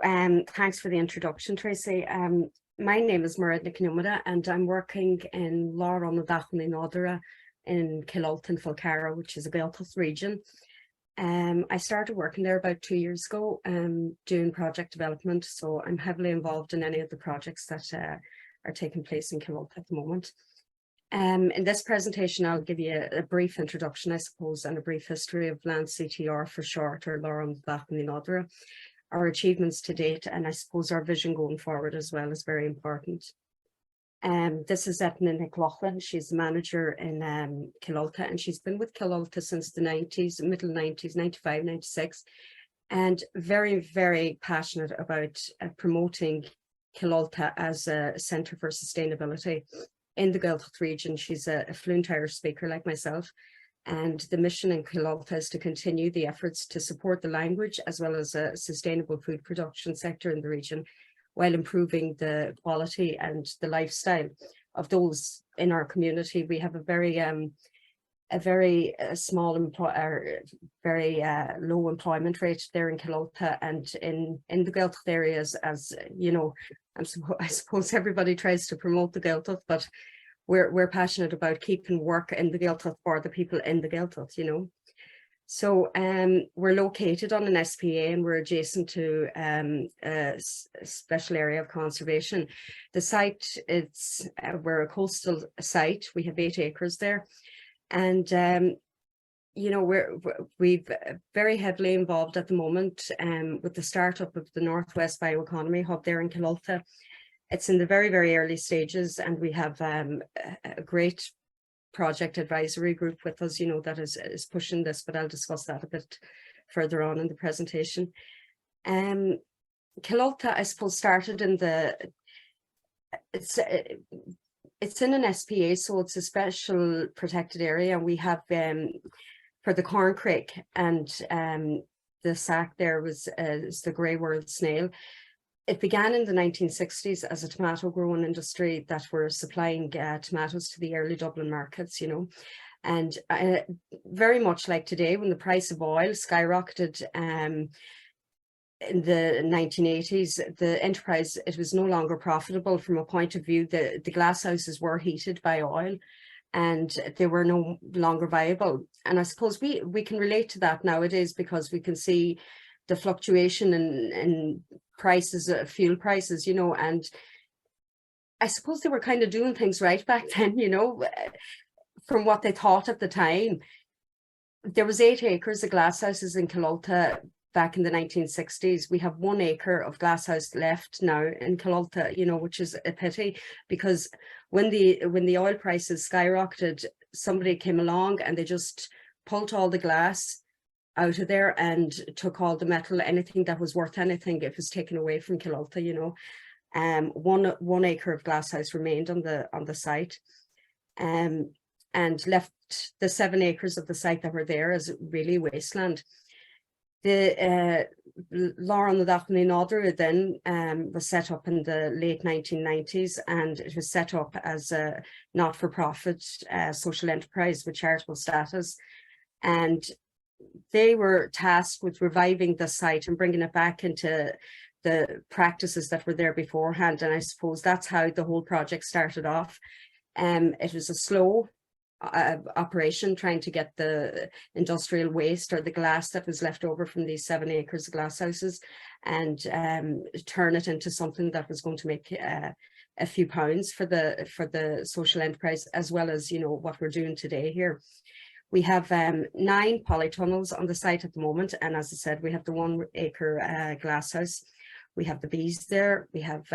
Thanks for the introduction, Tracy. My name is Mairead Nicnumada and I'm working in Lar on the Dachlan Nodra in Killalta and Fulcara, which is a Gaeltacht region. I started working there about 2 years ago, doing project development. So I'm heavily involved in any of the projects that are taking place in Killalta at the moment. In this presentation, I'll give you a brief introduction, I suppose, and a brief history of Land CTR for short, or Lar on the Dachlan Nodra. Our achievements to date, and I suppose our vision going forward as well is very important. This is Etna Nicloughlin. She's the manager in Killalta, and she's been with Killalta since the 90s, middle 90s, 95, 96, and very, very passionate about promoting Killalta as a centre for sustainability in the Gaeltacht region. She's a fluent Irish speaker like myself. And the mission in Killalta is to continue the efforts to support the language as well as a sustainable food production sector in the region, while improving the quality and the lifestyle of those in our community. We have a very small, very low employment rate there in Killalta, and in the Gaeltacht areas, as you know, I suppose everybody tries to promote the Gaeltacht, but we're passionate about keeping work in the Gaeltacht for the people in the Gaeltacht, you know. So we're located on an SPA and we're adjacent to a special area of conservation. The site, we're a coastal site. We have 8 acres there, and you know, we've very heavily involved at the moment with the startup of the Northwest Bioeconomy hub there in Killalta. It's in the very, very early stages, and we have a great project advisory group with us, you know, that is pushing this, but I'll discuss that a bit further on in the presentation. Killalta, I suppose, started in it's in an SPA, so it's a special protected area. We have for the Corn Creek, and the sack there was is the grey world snail. It began in the 1960s as a tomato growing industry that were supplying tomatoes to the early Dublin markets, you know, and very much like today, when the price of oil skyrocketed in the 1980s, the enterprise, it was no longer profitable from a point of view. The glass houses were heated by oil and they were no longer viable. And I suppose we can relate to that nowadays, because we can see the fluctuation in prices, fuel prices, you know, and I suppose they were kind of doing things right back then, you know, from what they thought at the time. There was 8 acres of glasshouses in Killalta back in the 1960s. We have 1 acre of glasshouse left now in Killalta, you know, which is a pity, because when the oil prices skyrocketed, somebody came along and they just pulled all the glass out of there and took all the metal, anything that was worth anything, it was taken away from Killalta, you know. 1 acre of glasshouse remained on the site, and left the 7 acres of the site that were there as really wasteland. The Lar on the Dachlan Nodra then was set up in the late 1990s, and it was set up as a not-for-profit social enterprise with charitable status, and they were tasked with reviving the site and bringing it back into the practices that were there beforehand. And I suppose that's how the whole project started off. It was a slow operation, trying to get the industrial waste or the glass that was left over from these 7 acres of glasshouses and turn it into something that was going to make a few pounds for the social enterprise, as well as, you know, what we're doing today here. We have 9 polytunnels on the site at the moment, and as I said, we have the 1 acre glasshouse. We have the bees there. We have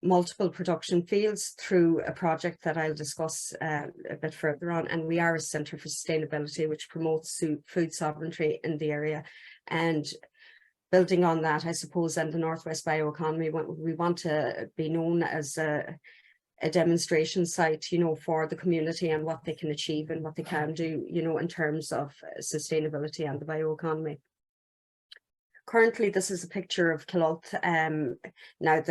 multiple production fields through a project that I'll discuss a bit further on, and we are a centre for sustainability which promotes food sovereignty in the area. And building on that, I suppose, and the Northwest Bioeconomy, we want to be known as a demonstration site, you know, for the community and what they can achieve and what they can do, you know, in terms of sustainability and the bioeconomy. Currently, this is a picture of Killalta. Now,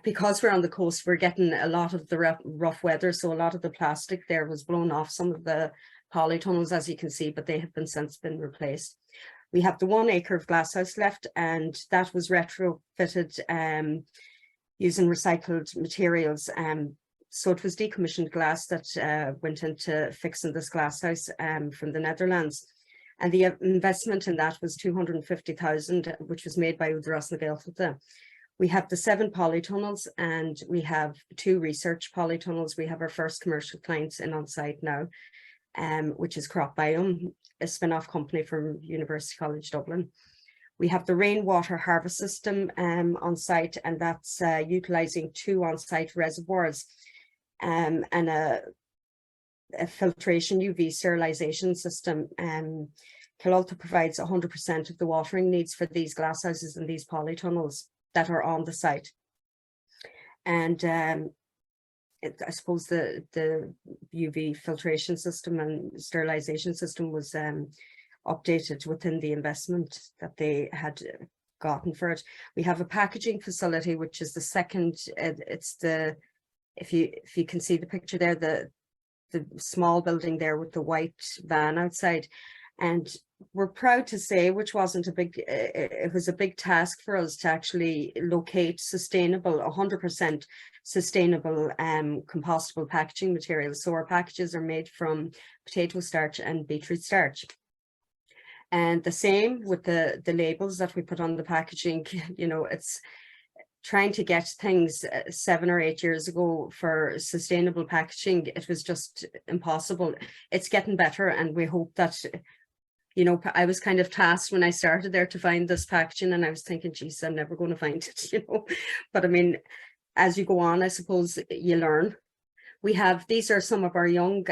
because we're on the coast, we're getting a lot of the rough weather, so a lot of the plastic there was blown off some of the polytunnels, as you can see, but they have since been replaced. We have the 1 acre of glasshouse left, and that was retrofitted using recycled materials. So it was decommissioned glass that went into fixing this glasshouse from the Netherlands. And the investment in that was 250,000, which was made by Udras na Gaeltachta. We have the 7 polytunnels, and we have 2 research polytunnels. We have our first commercial clients in on site now, which is Crop Biome, a spin-off company from University College Dublin. We have the rainwater harvest system on site, and that's utilising 2 on-site reservoirs and a filtration UV sterilisation system. Kilalta provides 100% of the watering needs for these glasshouses and these polytunnels that are on the site. And I suppose the UV filtration system and sterilisation system was updated within the investment that they had gotten for it. We have a packaging facility, which is the second. It's the, if you can see the picture there, the small building there with the white van outside. And we're proud to say, which wasn't a big, it was a big task for us to actually locate sustainable, 100% sustainable compostable packaging materials. So our packages are made from potato starch and beetroot starch. And the same with the labels that we put on the packaging. You know, it's trying to get things 7 or 8 years ago for sustainable packaging. It was just impossible. It's getting better, and we hope that, you know, I was kind of tasked when I started there to find this packaging, and I was thinking, geez, I'm never going to find it, you know. But I mean, as you go on, I suppose you learn. We have, these are some of our young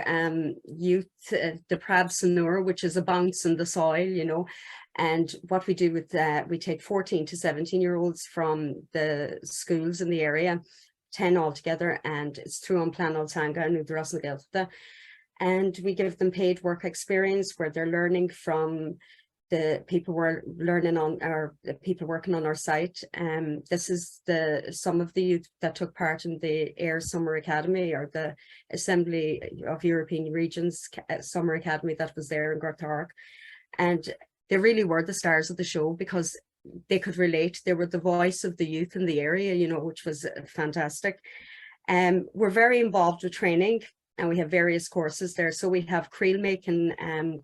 youth, the Prab Sanur, which is a bounce in the soil, you know. And what we do with that, we take 14 to 17-year-olds from the schools in the area, 10 altogether, and it's through An Plan Oltanga and Udras na Gaeltachta. And we give them paid work experience where they're learning from the people we're learning on, or the people working on our site. This is some of the youth that took part in the AIR Summer Academy, or the Assembly of European Regions Summer Academy that was there in Gortark. And they really were the stars of the show because they could relate. They were the voice of the youth in the area, you know, which was fantastic. We're very involved with training, and we have various courses there. So we have creel making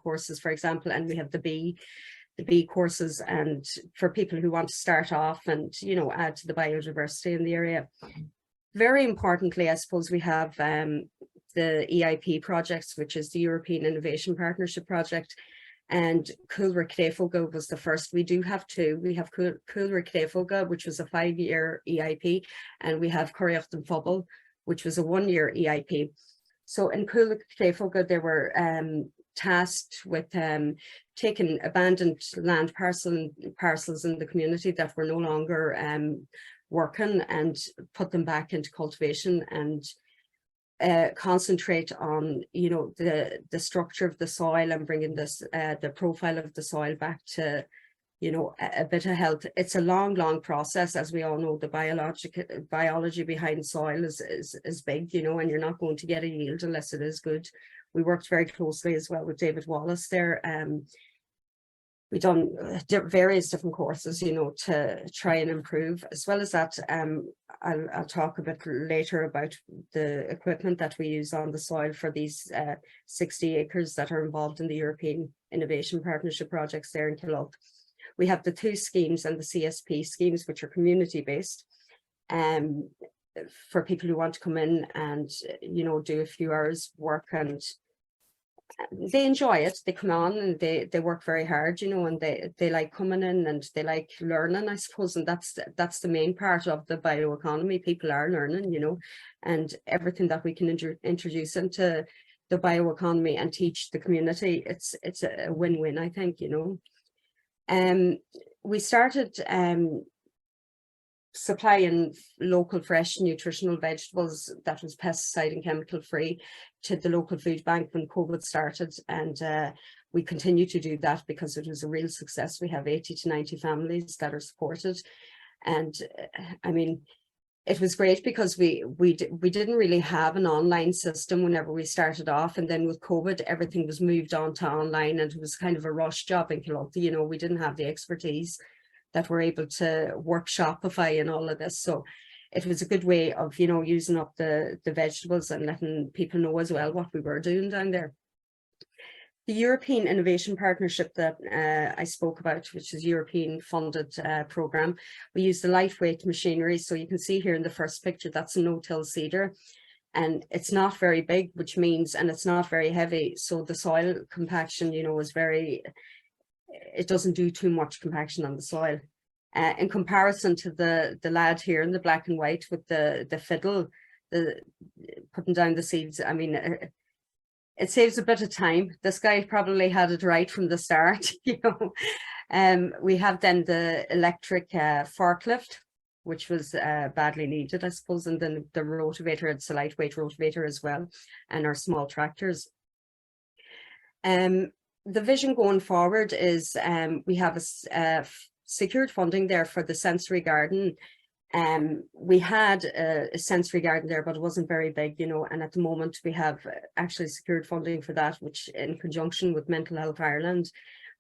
courses, for example, and we have the bee courses, and for people who want to start off and, you know, add to the biodiversity in the area. Very importantly, I suppose we have the EIP projects, which is the European Innovation Partnership Project. And Coolrick Clayfoga was the first. We do have 2. We have Coolrick Clayfoga, which was a 5-year EIP, and we have Corriocht and Fubble, which was a 1-year EIP. So in Coolrick Clayfoga, they were tasked with taking abandoned land parcels in the community that were no longer working, and put them back into cultivation and concentrate on, you know, the structure of the soil and bringing this the profile of the soil back to, you know, a bit of health. It's a long process, as we all know. The biology behind soil is big, you know, and you're not going to get a yield unless it is good. We worked very closely as well with David Wallace there. We've done various different courses, you know, to try and improve. As well as that, I'll talk a bit later about the equipment that we use on the soil for these 60 acres that are involved in the European Innovation Partnership projects there in Kilalta. We have the 2 schemes and the CSP schemes, which are community-based, for people who want to come in and, you know, do a few hours work, and they enjoy it. They come on and they work very hard, you know, and they like coming in and they like learning, I suppose. And that's the main part of the bioeconomy. People are learning, you know, and everything that we can introduce into the bioeconomy and teach the community, it's a win-win, I think, you know. We started supplying local fresh nutritional vegetables that was pesticide and chemical free to the local food bank when COVID started, and we continue to do that because it was a real success. We have 80 to 90 families that are supported, and I mean, it was great because we didn't really have an online system whenever we started off, and then with COVID everything was moved on to online, and it was kind of a rush job in Kilolta. You know, we didn't have the expertise that we're able to work Shopify and all of this, so it was a good way of, you know, using up the vegetables and letting people know as well what we were doing down there. The European Innovation Partnership that I spoke about, which is a European funded programme, we use the lightweight machinery. So you can see here in the first picture, that's a no-till seeder. And it's not very big, which means, and it's not very heavy. So the soil compaction, you know, is very, it doesn't do too much compaction on the soil. In comparison to the lad here in the black and white with the fiddle, putting down the seeds, I mean, it saves a bit of time. This guy probably had it right from the start, you know. We have then the electric forklift, which was badly needed, I suppose, and then the rotavator, it's a lightweight rotavator as well, and our small tractors. The vision going forward is we have a secured funding there for the sensory garden. We had a sensory garden there, but it wasn't very big, you know, and at the moment we have actually secured funding for that, which in conjunction with Mental Health Ireland,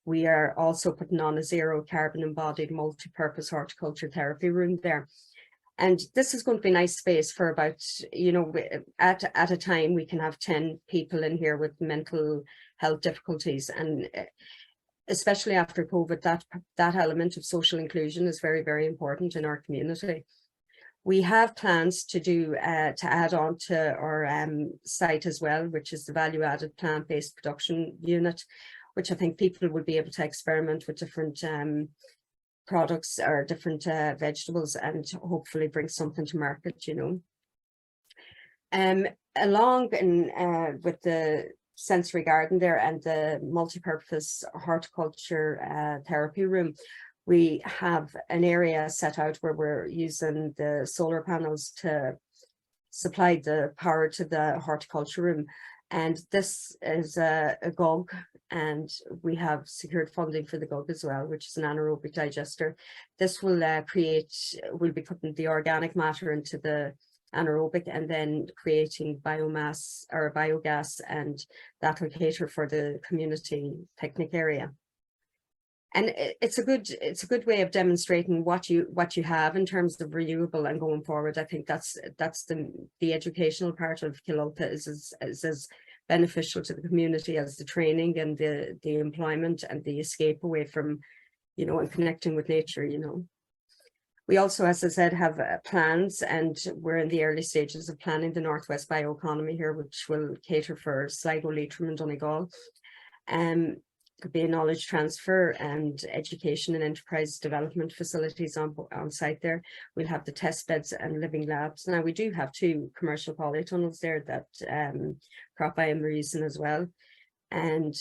we are also putting on a zero carbon embodied multi-purpose horticulture therapy room there. And this is going to be a nice space for about, you know, at a time we can have 10 people in here with mental health difficulties, and especially after COVID, that element of social inclusion is very, very important in our community. We have plans to do to add on to our site as well, which is the value-added plant-based production unit, which I think people will be able to experiment with different products or different vegetables and hopefully bring something to market, you know. Along with the sensory garden there and the multi-purpose horticulture therapy room, we have an area set out where we're using the solar panels to supply the power to the horticulture room. And this is a GUG, and we have secured funding for the GUG as well, which is an anaerobic digester. This will we'll be putting the organic matter into the anaerobic and then creating biomass or biogas, and that will cater for the community picnic area. And it's a good way of demonstrating what you have in terms of renewable and going forward. I think that's the educational part of Kilolta is as beneficial to the community as the training and the employment and the escape away from, you know, and connecting with nature, you know. We also, as I said, have plans, and we're in the early stages of planning the Northwest Bioeconomy here, which will cater for Sligo, Leitrim and Donegal. Could be a knowledge transfer and education and enterprise development facilities on site there. We'll have the test beds and living labs. Now we do have 2 commercial polytunnels there that Crop I am using as well, and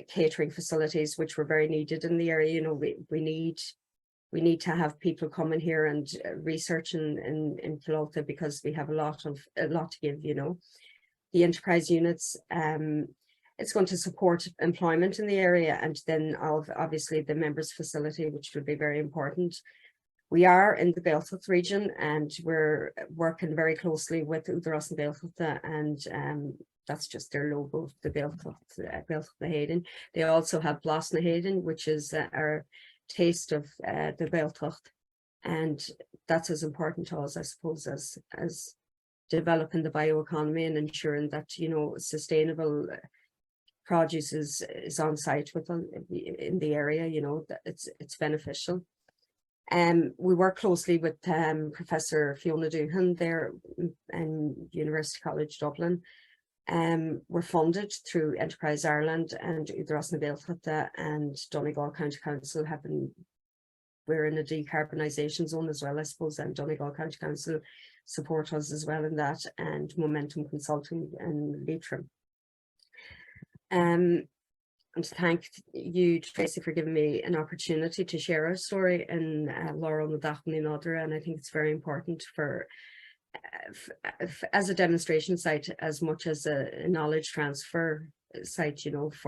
catering facilities which were very needed in the area. You know, we need to have people coming here and research in Kilolta, because we have a lot to give, you know. The enterprise units, it's going to support employment in the area, and then obviously the members facility, which would be very important. We are in the Bealtacht region, and we're working very closely with Údarás na Bealtachte, and that's just their logo, the Bealtacht na Héireann. They also have Blas na Héireann, which is our taste of the Bealtacht, and that's as important to us, I suppose, as developing the bioeconomy and ensuring that, you know, sustainable produce is on site in the area, you know, that it's beneficial. We work closely with Professor Fiona Doohan there in University College Dublin. We're funded through Enterprise Ireland, and Údarás na Bealtachte and Donegal County Council we're in a decarbonisation zone as well, I suppose, and Donegal County Council support us as well in that, and Momentum Consulting and Leitrim. And to thank you, Tracy, for giving me an opportunity to share our story in Laurel na Dachni Nodra, and I think it's very important for as a demonstration site as much as a knowledge transfer site, you know,